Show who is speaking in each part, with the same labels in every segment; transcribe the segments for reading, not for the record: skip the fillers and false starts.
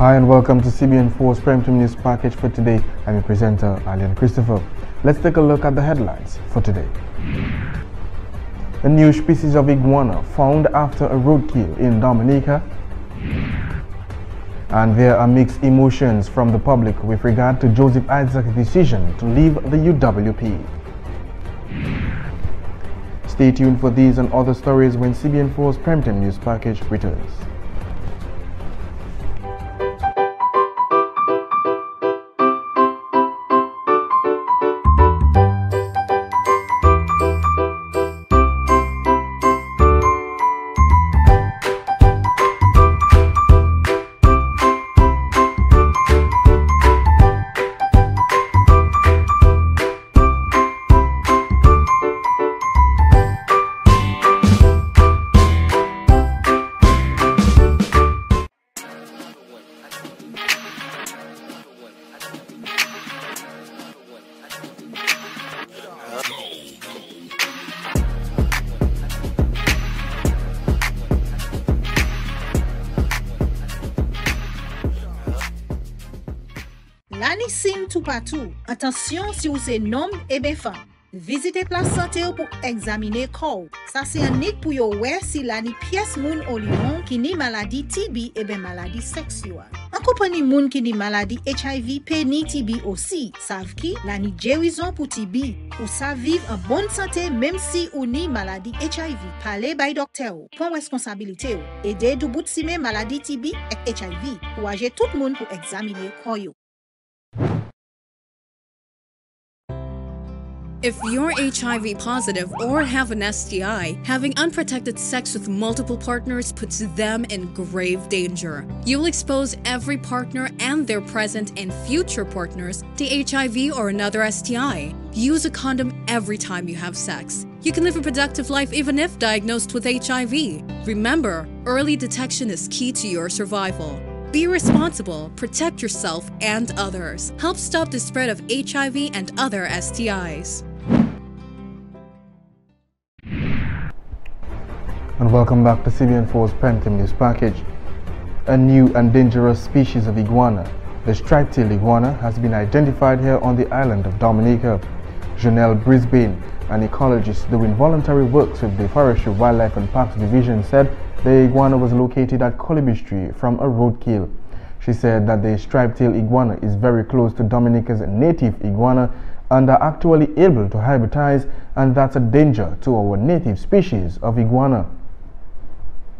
Speaker 1: Hi and welcome to CBN4's Primetime News Package for today. I'm your presenter, Alian Christopher. Let's take a look at the headlines for today. A new species of iguana found after a roadkill in Dominica. And there are mixed emotions from the public with regard to Joseph Isaac's decision to leave the UWP. Stay tuned for these and other stories when CBN4's Primetime News Package returns.
Speaker 2: L'année signe tout partout. Attention si vous êtes homme et bien femme. Visitez place santé pour examiner corps. Ça c'est un nid pour yo ouais si l'année pièce moun au lion qui ni maladie TB et bien maladie sexuelle. En compagnie moun qui ni maladie HIV pe ni TB aussi. Savent qui l'année guérison pour TB. Ou ça vivre en bonne santé même si ou ni maladie HIV. Parlez by docteur. Prends responsabilité. Aidez du bout si maladie TB et HIV. Ou agir tout le monde pour examiner corps yo.
Speaker 3: If you're HIV positive or have an STI, having unprotected sex with multiple partners puts them in grave danger. You will expose every partner and their present and future partners to HIV or another STI. Use a condom every time you have sex. You can live a productive life even if diagnosed with HIV. Remember, early detection is key to your survival. Be responsible, protect yourself and others. Help stop the spread of HIV and other STIs.
Speaker 1: And welcome back to CBN4's Primetime News Package. A new and dangerous species of iguana, the striped-tailed iguana, has been identified here on the island of Dominica. Janelle Brisbane, an ecologist doing voluntary works with the Forestry, Wildlife and Parks Division, said the iguana was located at Coliby Street from a roadkill. She said that the striped-tailed iguana is very close to Dominica's native iguana and are actually able to hybridize, and that's a danger to our native species of iguana.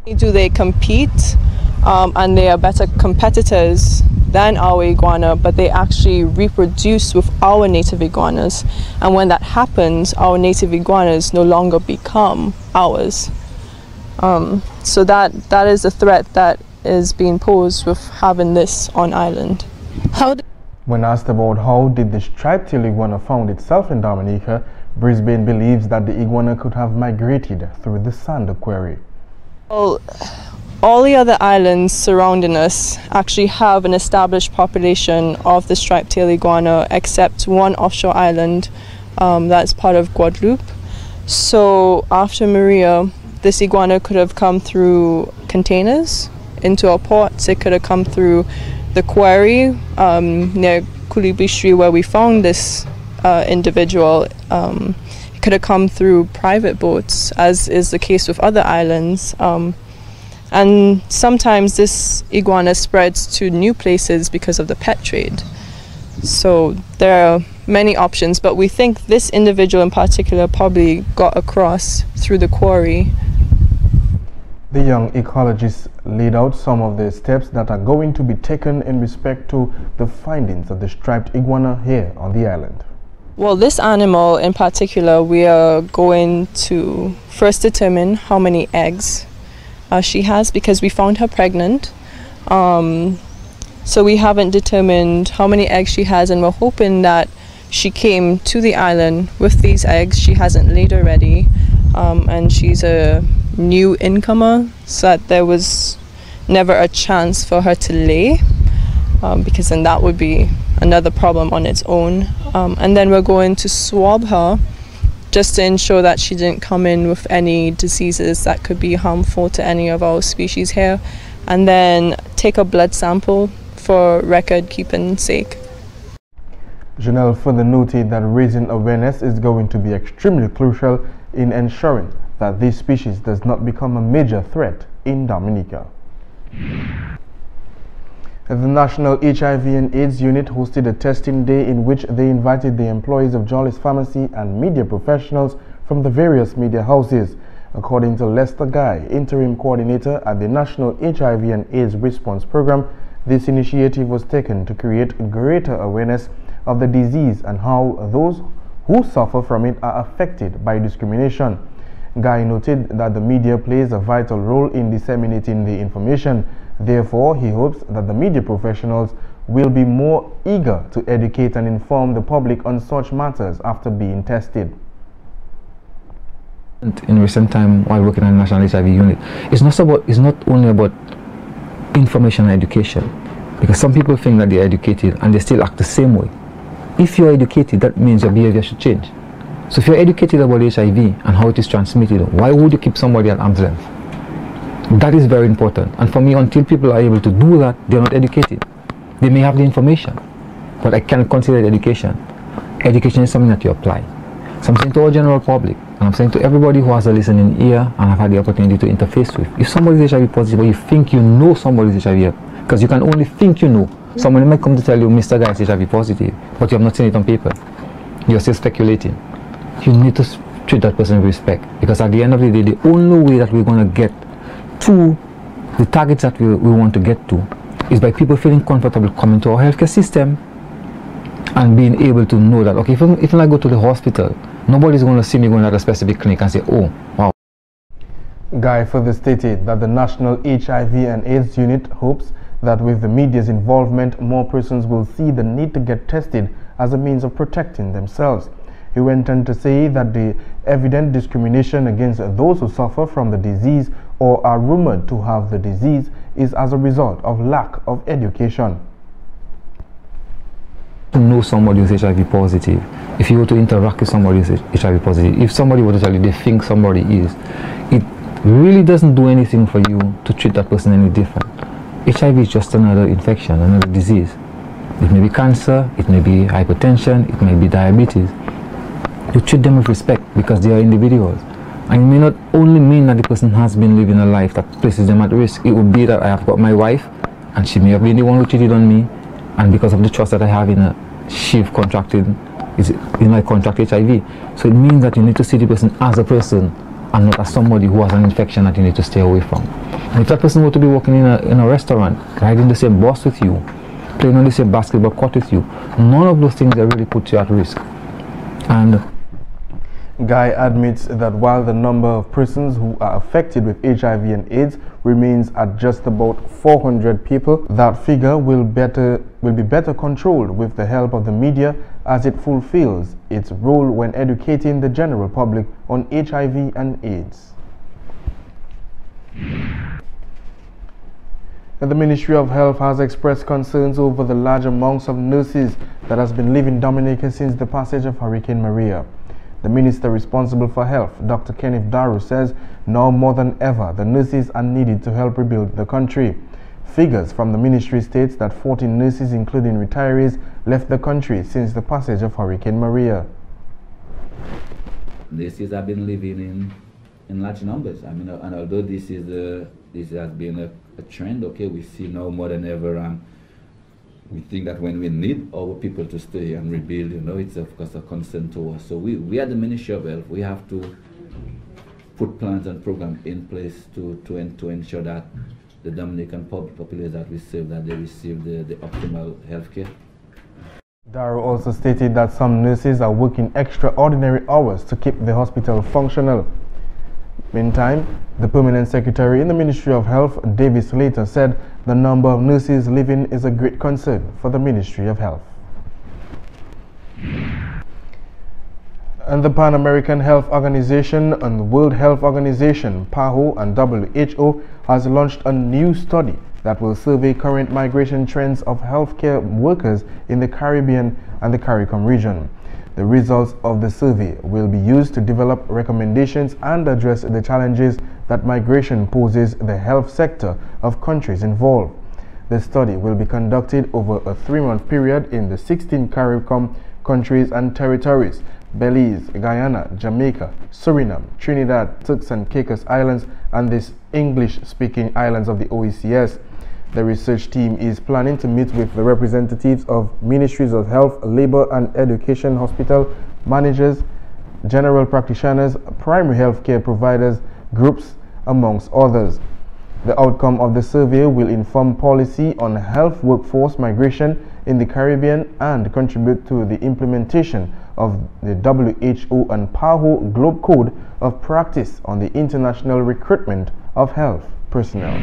Speaker 4: Do they compete and they are better competitors than our iguana, but they actually reproduce with our native iguanas, and when that happens our native iguanas no longer become ours. So that is a threat that is being posed with having this on island.
Speaker 1: When asked about how did the striped-tailed iguana found itself in Dominica, Brisbane believes that the iguana could have migrated through the sand quarry.
Speaker 4: Well, all the other islands surrounding us actually have an established population of the striped-tailed iguana, except one offshore island that's part of Guadeloupe. So after Maria, this iguana could have come through containers into our ports. It could have come through the quarry near Coliby Street where we found this individual. It could have come through private boats, as is the case with other islands. And sometimes this iguana spreads to new places because of the pet trade. So there are many options, but we think this individual in particular probably got across through the quarry.
Speaker 1: The young ecologist laid out some of the steps that are going to be taken in respect to the findings of the striped iguana here on the island.
Speaker 4: Well, this animal in particular, we are going to first determine how many eggs she has, because we found her pregnant. So we haven't determined how many eggs she has, and we're hoping that she came to the island with these eggs. She hasn't laid already, and she's a new incomer, so that there was never a chance for her to lay, because then that would be another problem on its own. And then we're going to swab her just to ensure that she didn't come in with any diseases that could be harmful to any of our species here, and then take a blood sample for record keeping sake.
Speaker 1: Janelle further noted that raising awareness is going to be extremely crucial in ensuring that this species does not become a major threat in Dominica. The National HIV and AIDS Unit hosted a testing day in which they invited the employees of Jolly's Pharmacy and media professionals from the various media houses. According to Lester Guy, interim coordinator at the National HIV and AIDS Response Program, this initiative was taken to create greater awareness of the disease and how those who suffer from it are affected by discrimination. Guy noted that the media plays a vital role in disseminating the information. Therefore, he hopes that the media professionals will be more eager to educate and inform the public on such matters after being tested.
Speaker 5: In recent time, while working at the National HIV Unit, it's not only about information and education, because some people think that they're educated and they still act the same way. If you're educated, that means your behavior should change. So if you're educated about HIV and how it is transmitted, why would you keep somebody at arm's length? That is very important. And for me, until people are able to do that, they're not educated. They may have the information, but I can't consider it education. Education is something that you apply. So I'm saying to our general public, and I'm saying to everybody who has a listening ear and have had the opportunity to interface with, if somebody is HIV positive or you think you know somebody is HIV, because you can only think you know. Somebody might come to tell you, Mr. Guy is HIV positive, but you have not seen it on paper. You're still speculating. You need to treat that person with respect, because at the end of the day, the only way that we're going to get to the targets that we want to get to is by people feeling comfortable coming to our healthcare system and being able to know that, okay, if I go to the hospital, nobody's going to see me going at a specific clinic and say, oh, wow.
Speaker 1: Guy further stated that the National HIV and AIDS Unit hopes that with the media's involvement, more persons will see the need to get tested as a means of protecting themselves. He went on to say that the evident discrimination against those who suffer from the disease or are rumored to have the disease is as a result of lack of education.
Speaker 5: To know somebody who is HIV positive, if you were to interact with somebody who is HIV positive, if somebody were to tell you they think somebody is, it really doesn't do anything for you to treat that person any different. HIV is just another infection, another disease. It may be cancer, it may be hypertension, it may be diabetes. You treat them with respect because they are individuals. And it may not only mean that the person has been living a life that places them at risk. It would be that I have got my wife and she may have been the one who cheated on me, and because of the trust that I have in her, she's contracted HIV. So it means that you need to see the person as a person and not as somebody who has an infection that you need to stay away from. And if that person were to be working in a restaurant, riding the same bus with you, playing on the same basketball court with you, none of those things that really put you at risk. And
Speaker 1: Guy admits that while the number of persons who are affected with HIV and AIDS remains at just about 400 people, that figure will be better controlled with the help of the media as it fulfills its role when educating the general public on HIV and AIDS. The Ministry of Health has expressed concerns over the large amounts of nurses that has been leaving Dominica since the passage of Hurricane Maria. The minister responsible for health, Dr. Kenneth Daru, says now more than ever the nurses are needed to help rebuild the country. Figures from the ministry states that 14 nurses, including retirees, left the country since the passage of Hurricane Maria.
Speaker 6: Nurses have been living in large numbers. I mean, and although this has been a trend, okay, we see now more than ever. We think that when we need our people to stay and rebuild, it's of course a concern to us. So we at the Ministry of Health, we have to put plans and programs in place to ensure that the Dominican population that we serve, that they receive the optimal health care.
Speaker 1: Daru also stated that some nurses are working extraordinary hours to keep the hospital functional. Meantime, the Permanent Secretary in the Ministry of Health, Davis later said the number of nurses leaving is a great concern for the Ministry of Health. And the Pan American Health Organization and the World Health Organization, PAHO, and WHO has launched a new study that will survey current migration trends of healthcare workers in the Caribbean and the CARICOM region. The results of the survey will be used to develop recommendations and address the challenges that migration poses the health sector of countries involved. The study will be conducted over a 3-month period in the 16 CARICOM countries and territories: Belize, Guyana, Jamaica, Suriname, Trinidad, Turks and Caicos Islands, and the English-speaking islands of the OECS. The research team is planning to meet with the representatives of Ministries of Health, Labor and Education, hospital managers, general practitioners, primary health care providers, groups, amongst others. The outcome of the survey will inform policy on health workforce migration in the Caribbean and contribute to the implementation of the WHO and PAHO Globe Code of Practice on the international recruitment of health personnel.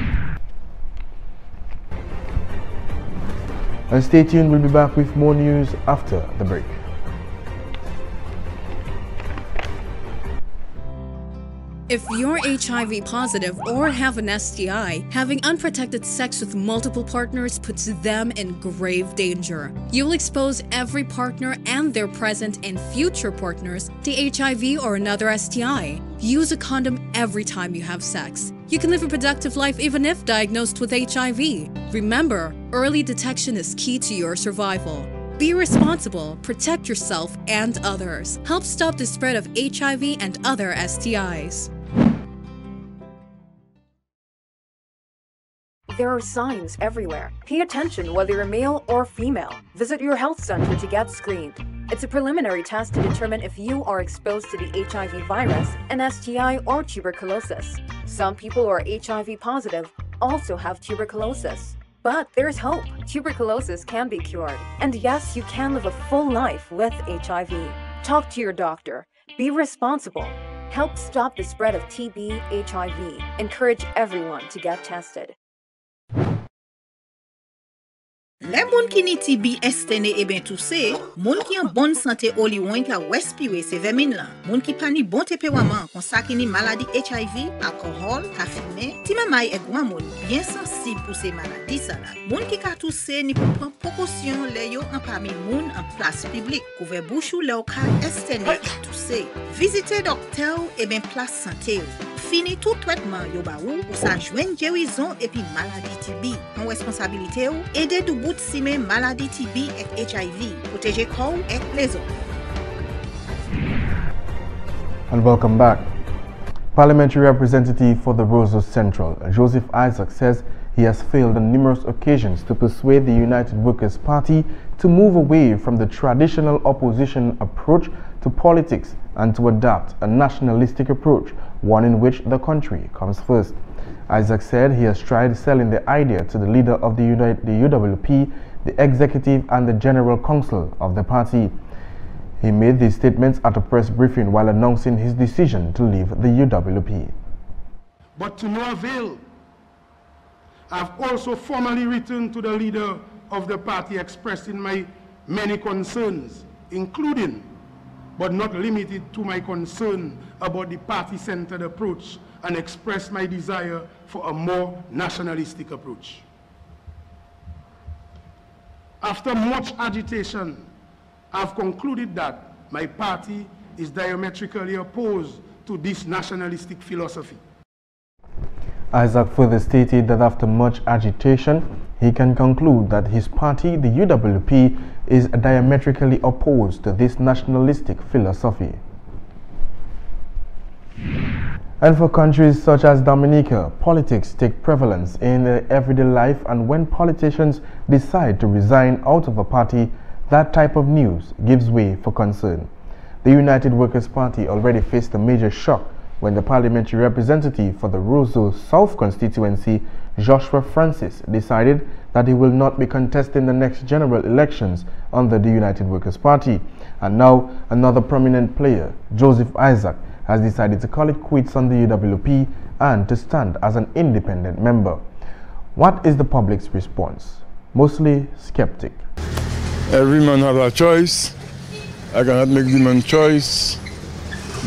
Speaker 1: And stay tuned, we'll be back with more news after the break.
Speaker 3: If you're HIV positive or have an STI, having unprotected sex with multiple partners puts them in grave danger. You'll expose every partner and their present and future partners to HIV or another STI. Use a condom every time you have sex. You can live a productive life even if diagnosed with HIV. Remember, early detection is key to your survival. Be responsible, protect yourself and others. Help stop the spread of HIV and other STIs.
Speaker 7: There are signs everywhere. Pay attention whether you're male or female. Visit your health center to get screened. It's a preliminary test to determine if you are exposed to the HIV virus, an STI, or tuberculosis. Some people who are HIV positive also have tuberculosis. But there's hope. Tuberculosis can be cured. And yes, you can live a full life with HIV. Talk to your doctor. Be responsible. Help stop the spread of TB, HIV. Encourage everyone to get tested.
Speaker 2: Les moun ki ni TB estene e ben tousse, moun ki en bonne santé oli wen ka respire se vermine la. Moun ki pa ni bon tempérament kon sa ki ni maladie HIV, alcool, ka fumer, ti mamay e gwan moun bien sensible pour ces maladies sa la. Moun ki ka tousse ni pou prendre précaution le yo en parmi moun en place publique. Couvre bouche ou le ka estene e tousse. Visite docteur e ben place santé. Fini tout traitement yo ba ou sa jwen guérison et puis maladie TB. En responsabilité ou aider du bout sime maladie TB et HIV. Protéger corps et les autres.
Speaker 1: And welcome back. Parliamentary representative for the Roseau Central, Joseph Isaac, says he has failed on numerous occasions to persuade the United Workers' Party to move away from the traditional opposition approach to politics and to adopt a nationalistic approach, one in which the country comes first. Isaac said he has tried selling the idea to the leader of the UWP, the executive and the general council of the party. He made these statements at a press briefing while announcing his decision to leave the UWP.
Speaker 8: But to no avail. I've also formally written to the leader of the party expressing my many concerns, including but not limited to my concern about the party-centered approach, and express my desire for a more nationalistic approach. After much agitation, I've concluded that my party is diametrically opposed to this nationalistic philosophy.
Speaker 1: Isaac further stated that after much agitation, he can conclude that his party, the UWP, is diametrically opposed to this nationalistic philosophy. And for countries such as Dominica, politics take prevalence in their everyday life, and when politicians decide to resign out of a party, that type of news gives way for concern. The United Workers' Party already faced a major shock when the parliamentary representative for the Roseau South constituency, Joshua Francis, decided that he will not be contesting the next general elections under the United Workers' Party. And now another prominent player, Joseph Isaac, has decided to call it quits on the UWP and to stand as an independent member. What is the public's response? Mostly skeptic.
Speaker 9: Every man have a choice. I cannot make the man choice.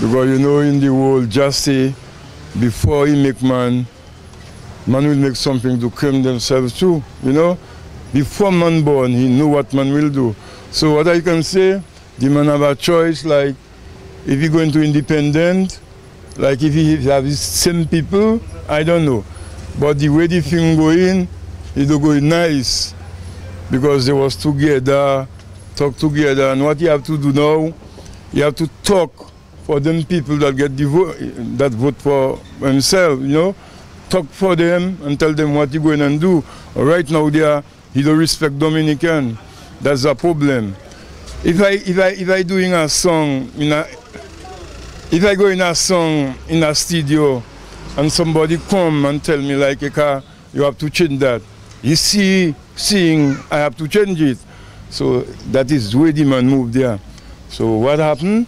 Speaker 9: Because you know, in the world, just say, before he make man will make something to claim themselves too, you know. Before man born, he know what man will do. So what I can say, the man have a choice, like, if he going to independent, like if he have the same people, I don't know. But the way the thing going, it do go nice because they was together, talk together, and what you have to do now, you have to talk for them people that get the vote, that vote for themselves, you know. Talk for them and tell them what you're going to do. Right now, he don't respect Dominican. That's a problem. If I doing a song if I go in a song in a studio and somebody come and tell me like, you have to change that. You see, seeing I have to change it. So that is where the man moved there. So what happened?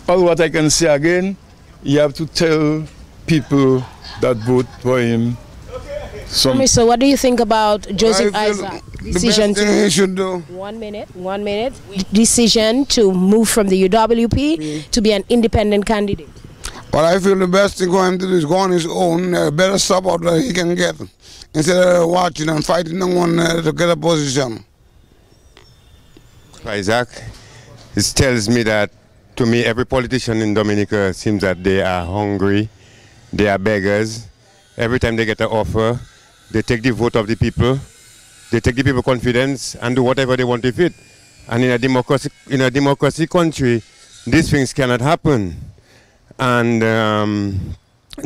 Speaker 9: All what I can say again, you have to tell people that vote for him.
Speaker 10: So what do you think about Joseph Isaac decision
Speaker 11: the best thing he should do?
Speaker 10: 1 minute. Decision to move from the UWP to be an independent candidate?
Speaker 11: Well, I feel the best thing for him to do is go on his own, better support that he can get, instead of watching and fighting no one to get a position.
Speaker 12: Isaac, it tells me that, to me, every politician in Dominica seems that they are hungry, they are beggars. Every time they get an offer, they take the vote of the people, they take the people confidence and do whatever they want with it. And in a democracy country, these things cannot happen. And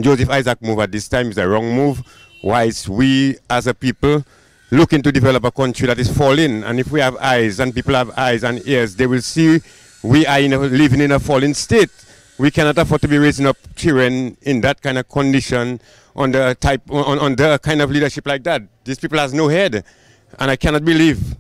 Speaker 12: Joseph Isaac move at this time is a wrong move. Whilst we as a people looking to develop a country that is falling, and if we have eyes and people have eyes and ears, they will see we are living in a fallen state. We cannot afford to be raising up children in that kind of condition under kind of leadership like that. These people has no head, and I cannot believe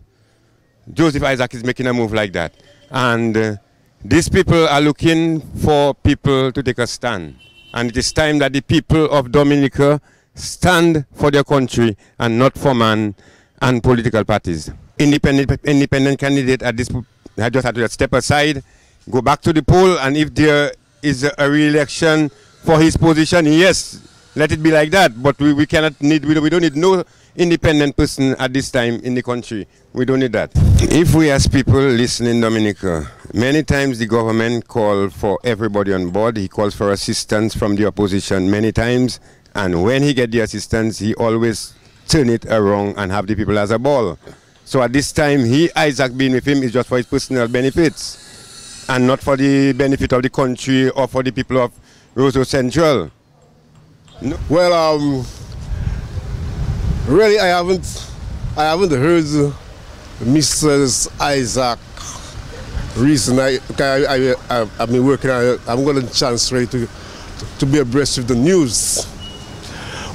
Speaker 12: Joseph Isaac is making a move like that. And these people are looking for people to take a stand, and it is time that the people of Dominica stand for their country and not for man and political parties. Independent candidate at this, I just have to step aside, go back to the poll, and if there is a re-election for his position, yes, let it be like that. But we don't need no independent person at this time in the country. We don't need that. If we as people listen in Dominica, many times the government calls for everybody on board. He calls for assistance from the opposition many times, and when he gets the assistance, he always turn it around and have the people as a ball. So at this time, Isaac being with him is just for his personal benefits and not for the benefit of the country or for the people of Roseau Central. No.
Speaker 13: Well, really, I haven't heard Mr. Isaac reason. I've been working on it. I'm going to chance really to be abreast with the news.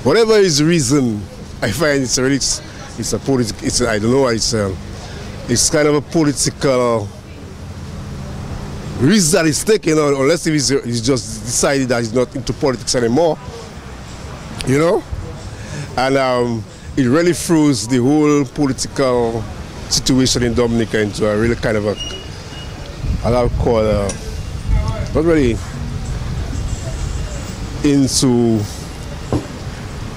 Speaker 13: Whatever his reason, I find it's a political. I don't know. It's kind of a political reason that he's taking on, unless if he's just decided that he's not into politics anymore. You know, and it really throws the whole political situation in Dominica into a really kind of I would call not really into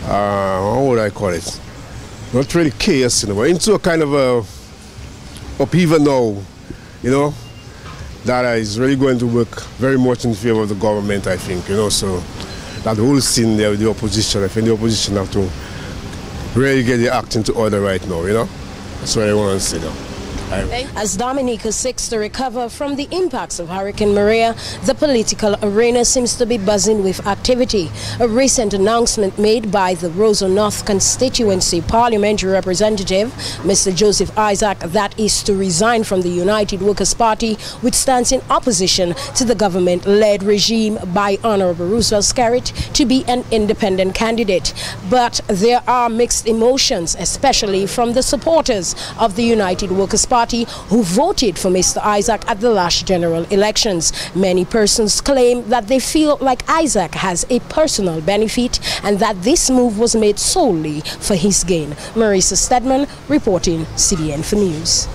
Speaker 13: how would I call it? Not really chaos in a way, into a kind of a upheaval now, you know, that is really going to work very much in favor of the government, I think, you know. So that whole scene there with the opposition, I think the opposition have to really get the act into order right now, you know. That's what I want to say now.
Speaker 10: As Dominica seeks to recover from the impacts of Hurricane Maria, the political arena seems to be buzzing with activity. A recent announcement made by the Roseau North constituency parliamentary representative, Mr. Joseph Isaac, that is to resign from the United Workers' Party, which stands in opposition to the government-led regime by Honorable Roosevelt Skerrit, to be an independent candidate. But there are mixed emotions, especially from the supporters of the United Workers' Party who voted for Mr. Isaac at the last general elections. Many persons claim that they feel like Isaac has a personal benefit and that this move was made solely for his gain. Marisa Stedman reporting CBN4 News.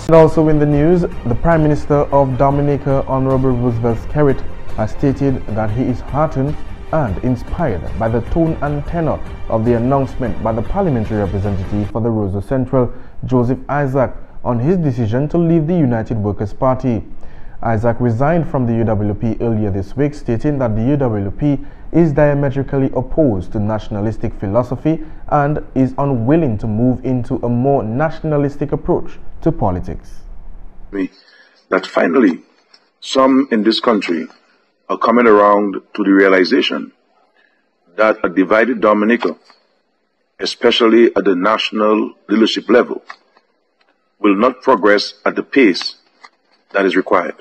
Speaker 1: And also in the news, the Prime Minister of Dominica, Honorable Roosevelt Skerrit, has stated that he is heartened and inspired by the tone and tenor of the announcement by the parliamentary representative for the Roseau Central, Joseph Isaac, on his decision to leave the United Workers' Party. Isaac resigned from the UWP earlier this week, stating that the UWP is diametrically opposed to nationalistic philosophy and is unwilling to move into a more nationalistic approach to politics.
Speaker 14: That finally, some in this country are coming around to the realization that a divided Dominica, especially at the national leadership level, will not progress at the pace that is required.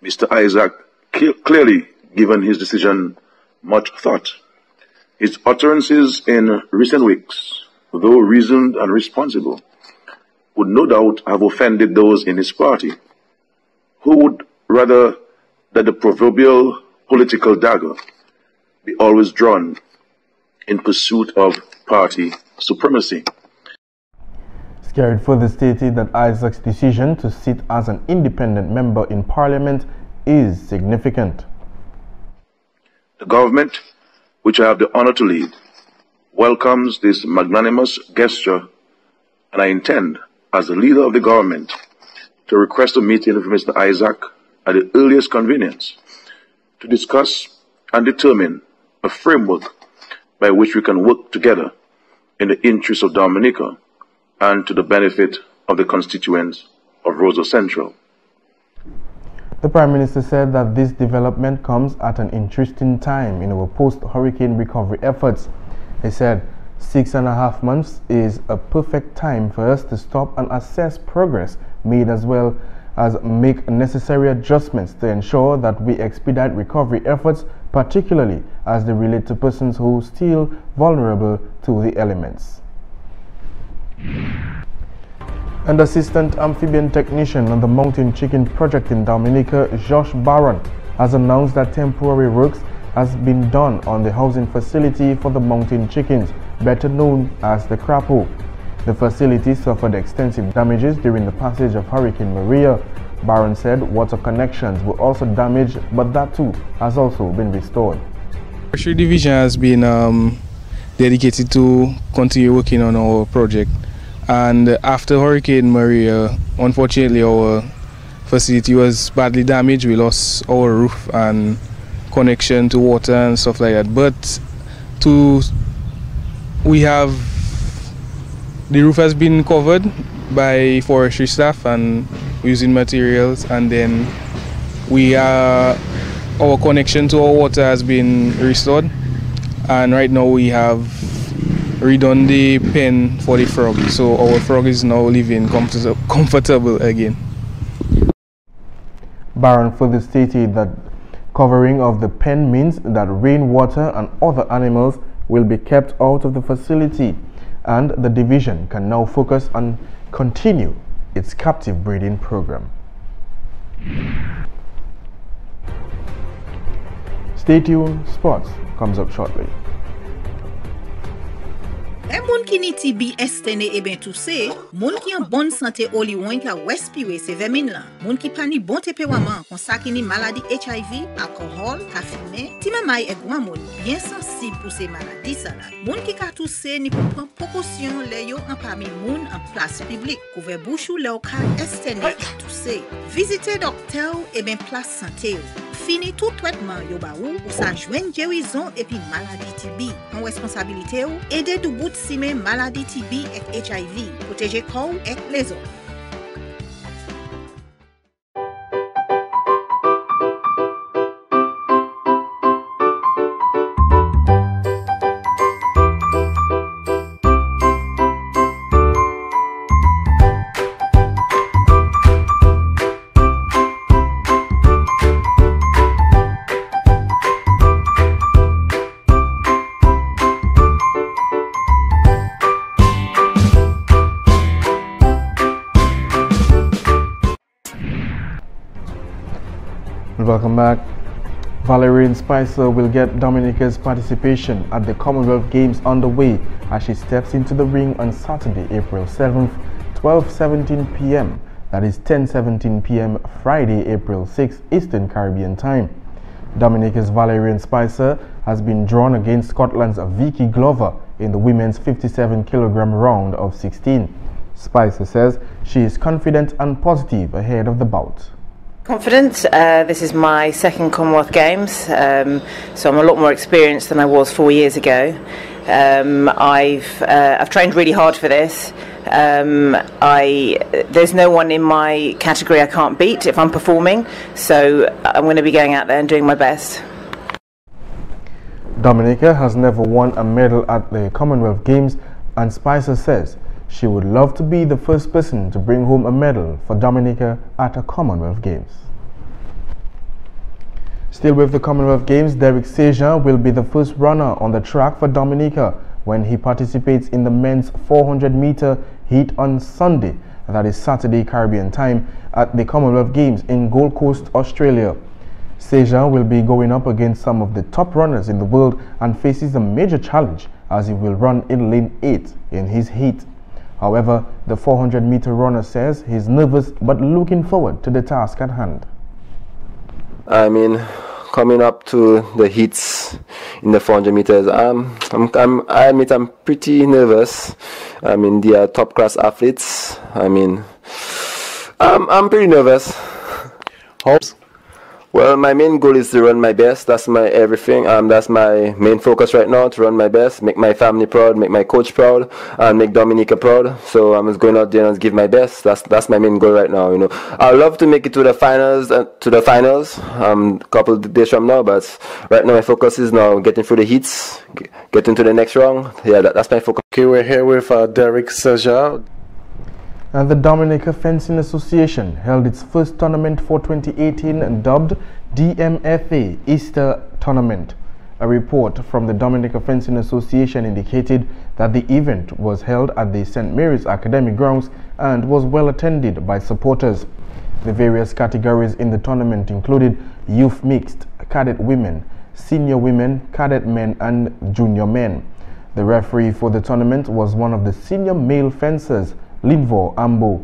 Speaker 14: Mr. Isaac clearly given his decision much thought. His utterances in recent weeks, though reasoned and responsible, would no doubt have offended those in his party, who would rather that the proverbial political dagger be always drawn in pursuit of party supremacy.
Speaker 1: Skerrit further stated that Isaac's decision to sit as an independent member in Parliament is significant.
Speaker 14: The government, which I have the honor to lead, welcomes this magnanimous gesture, and I intend, as the leader of the government, to request a meeting with Mr. Isaac at the earliest convenience to discuss and determine a framework by which we can work together in the interests of Dominica and to the benefit of the constituents of Roseau Central.
Speaker 1: The Prime Minister said that this development comes at an interesting time in our post-hurricane recovery efforts. He said 6.5 months is a perfect time for us to stop and assess progress made, as well as make necessary adjustments to ensure that we expedite recovery efforts, particularly as they relate to persons who are still vulnerable to the elements. An assistant amphibian technician on the mountain chicken project in Dominica, Josh Barron, has announced that temporary works has been done on the housing facility for the mountain chickens, better known as the crapo. The facility suffered extensive damages during the passage of Hurricane Maria. Barron said water connections were also damaged, but that too has also been restored.
Speaker 15: The Forestry Division has been dedicated to continue working on our project. And after Hurricane Maria, unfortunately our facility was badly damaged. We lost our roof and connection to water and stuff like that. But the roof has been covered by forestry staff and using materials, and then our connection to our water has been restored, and right now we have redone the pen for the frog, so our frog is now living comfortable again.
Speaker 1: Barron further stated that covering of the pen means that rainwater and other animals will be kept out of the facility, and the division can now focus on continue its captive breeding program. Stay tuned, sports comes up shortly.
Speaker 2: Les moun qui ni TB estene e ben tout se, moun qui en bonne santé oli wan ka respire se vermine la. Moun qui pa ni bon tempérament kon sa ki ni maladie HIV, alcool, ka fume, ti mamay e gwa moun bien sensible pour ces maladies ça la. Moun qui ka tousse ni pou prendre précaution le yo en parmi moun en place publique. Couvre bouche ou le ka estene tousse. Visitez docteur et ben place santé. Fini tout traitement yo ba ou sa joine guérison et puis maladie TB. En responsabilité ou aider du bout si mais maladie TB et HIV, protéger corps et les autres.
Speaker 1: Welcome back. Valerian Spicer will get Dominica's participation at the Commonwealth Games underway as she steps into the ring on Saturday, April 7th, 12:17 p.m. That is 10:17 p.m. Friday, April 6th, Eastern Caribbean time. Dominica's Valerian Spicer has been drawn against Scotland's Vicky Glover in the women's 57-kilogram round of 16. Spicer says she is confident and positive ahead of the bout.
Speaker 16: Confident. This is my second Commonwealth Games, so I'm a lot more experienced than I was 4 years ago. I've trained really hard for this. There's no one in my category I can't beat if I'm performing, so I'm going to be going out there and doing my best.
Speaker 1: Dominica has never won a medal at the Commonwealth Games, and Spicer says she would love to be the first person to bring home a medal for Dominica at a Commonwealth Games. Still with the Commonwealth Games, Derek Sejan will be the first runner on the track for Dominica when he participates in the men's 400-meter heat on Sunday, that is Saturday Caribbean time, at the Commonwealth Games in Gold Coast, Australia. Sejan will be going up against some of the top runners in the world and faces a major challenge as he will run in lane 8 in his heat. However, the 400-meter runner says he's nervous but looking forward to the task at hand.
Speaker 17: I mean, coming up to the heats in the 400 meters, I admit I'm pretty nervous. I mean, they are top class athletes. I mean, I'm pretty nervous. Well, my main goal is to run my best. That's my everything. That's my main focus right now, to run my best, make my family proud, make my coach proud, and make Dominica proud. So I'm just going out there and give my best. That's my main goal right now. You know, I'd love to make it to the finals. A couple of days from now. But right now, my focus is now getting through the heats, getting to the next round. Yeah, that's my focus.
Speaker 18: Okay, we're here with Derek Sejan.
Speaker 1: And the Dominica Fencing Association held its first tournament for 2018 dubbed DMFA Easter Tournament. A report from the Dominica Fencing Association indicated that the event was held at the St. Mary's Academic Grounds and was well attended by supporters. The various categories in the tournament included youth mixed, cadet women, senior women, cadet men and junior men. The referee for the tournament was one of the senior male fencers, Linvor Ambo.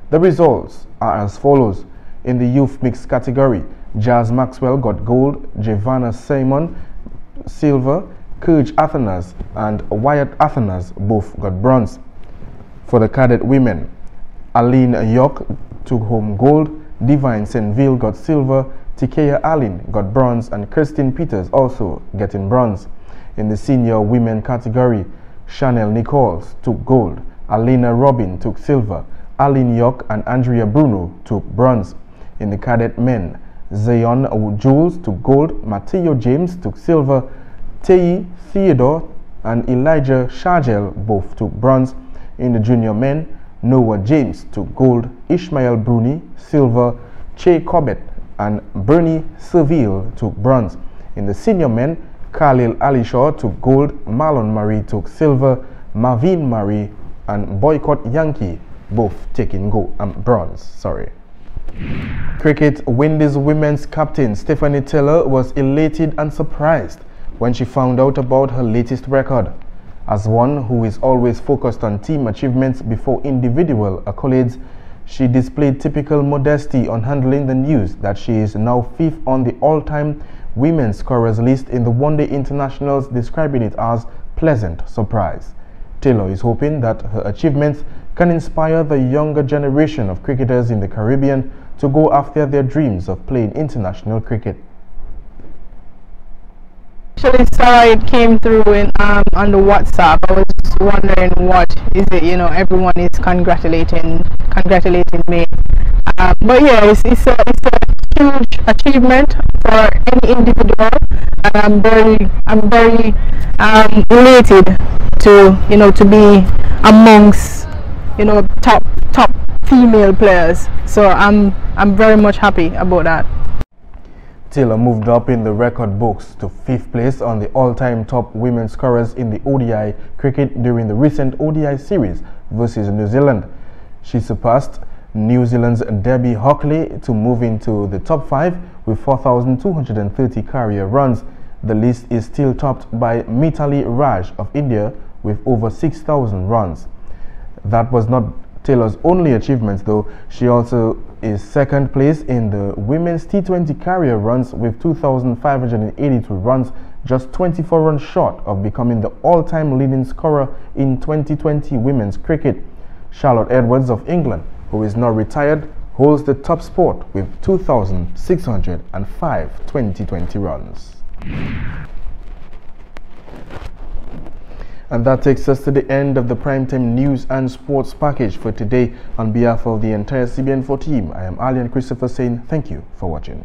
Speaker 1: The results are as follows. In the youth mixed category, Jazz Maxwell got gold, Giovanna Simon silver, Kurj Athanas and Wyatt Athanas both got bronze. For the cadet women, Aline York took home gold, Divine Senville got silver, Tikeya Allen got bronze and Christine Peters also getting bronze. In the senior women category, Chanel Nichols took gold, Alina Robin took silver, Aline York and Andrea Bruno took bronze. In the cadet men, Zion Jules took gold, Matteo James took silver, Tei Theodore and Elijah Shargel both took bronze. In the junior men, Noah James took gold, Ishmael Bruni silver, Che Cobbett and Bernie Seville took bronze. In the senior men, Khalil Alishaw took gold, Marlon Murray took silver, Marvin Murray and Boycott Yankee both taking bronze. Cricket Windies women's captain Stephanie Taylor was elated and surprised when she found out about her latest record. As one who is always focused on team achievements before individual accolades, she displayed typical modesty on handling the news that she is now 5th on the all-time women's scorers list in the one-day internationals, describing it as pleasant surprise. Taylor is hoping that her achievements can inspire the younger generation of cricketers in the Caribbean to go after their dreams of playing international cricket.
Speaker 4: Actually saw it came through on the WhatsApp. I was just wondering what is it, you know, everyone is congratulating me. But yeah, it's a huge achievement for any individual, and I'm very elated to be amongst top female players. So I'm very much happy about that.
Speaker 1: Taylor moved up in the record books to 5th place on the all-time top women scorers in the ODI cricket during the recent ODI series versus New Zealand. She surpassed New Zealand's Debbie Hockley to move into the top 5 with 4,230 career runs. The list is still topped by Mithali Raj of India with over 6,000 runs. That was not Taylor's only achievements though. She also is 2nd place in the women's T20 career runs with 2,582 runs, just 24 runs short of becoming the all-time leading scorer in 2020 women's cricket. Charlotte Edwards of England, who is now retired, holds the top spot with 2,605 2020 runs. And that takes us to the end of the Primetime News and Sports package for today. On behalf of the entire CBN4 team, I am Alian Christopher saying thank you for watching.